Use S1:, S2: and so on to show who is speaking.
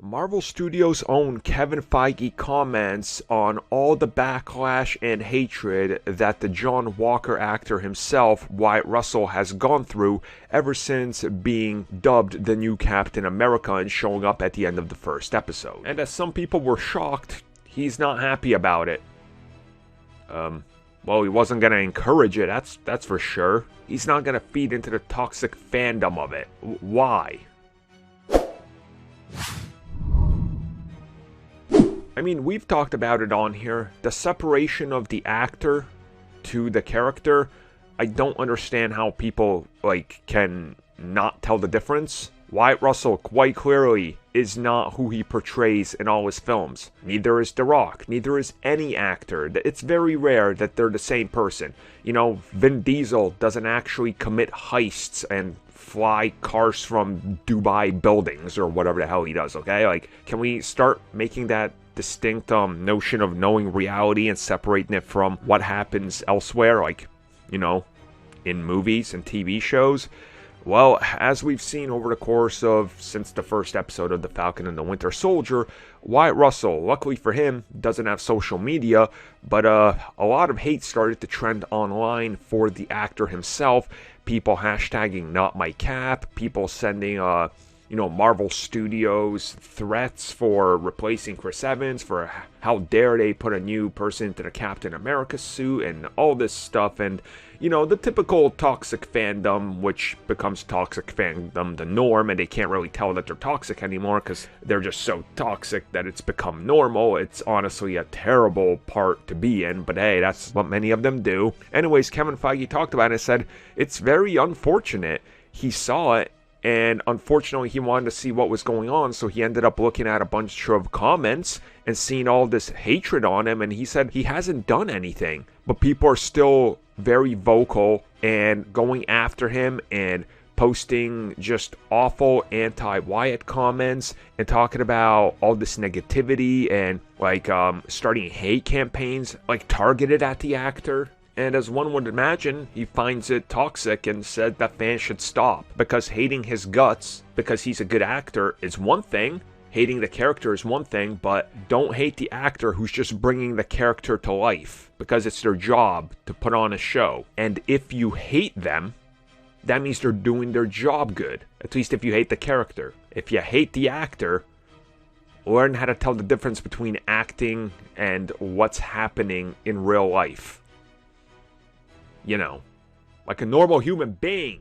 S1: Marvel Studios' own Kevin Feige comments on all the backlash and hatred that the John Walker actor himself, Wyatt Russell, has gone through ever since being dubbed the new Captain America and showing up at the end of the first episode. And as some people were shocked, he's not happy about it. Well, he wasn't going to encourage it, that's for sure. He's not going to feed into the toxic fandom of it. Why? I mean, we've talked about it on here. The separation of the actor to the character, I don't understand how people, can not tell the difference. Wyatt Russell, quite clearly, is not who he portrays in all his films. Neither is The Rock. Neither is any actor. It's very rare that they're the same person. You know, Vin Diesel doesn't actually commit heists and fly cars from Dubai buildings or whatever the hell he does, okay? Can we start making that distinct notion of knowing reality and separating it from what happens elsewhere, in movies and TV shows? Well, as we've seen over the course of since the first episode of The Falcon and the Winter Soldier, Wyatt Russell, luckily for him, doesn't have social media, but a lot of hate started to trend online for the actor himself. People hashtagging not my cap, people sending Marvel Studios threats for replacing Chris Evans, for how dare they put a new person into the Captain America suit and all this stuff. And, the typical toxic fandom, which becomes toxic fandom the norm, and they can't really tell that they're toxic anymore because they're just so toxic that it's become normal. It's honestly a terrible part to be in, but hey, that's what many of them do. Anyways, Kevin Feige talked about it and said, it's very unfortunate. He saw it, and unfortunately, he wanted to see what was going on, so he ended up looking at a bunch of comments and seeing all this hatred on him, and he said he hasn't done anything. But people are still very vocal and going after him and posting just awful anti-Wyatt comments and talking about all this negativity and, starting hate campaigns, targeted at the actor. And as one would imagine, he finds it toxic and said that fans should stop. Because hating his guts, because he's a good actor, is one thing. Hating the character is one thing, but don't hate the actor who's just bringing the character to life. Because it's their job to put on a show. And if you hate them, that means they're doing their job good. At least if you hate the character. If you hate the actor, learn how to tell the difference between acting and what's happening in real life. Like a normal human being.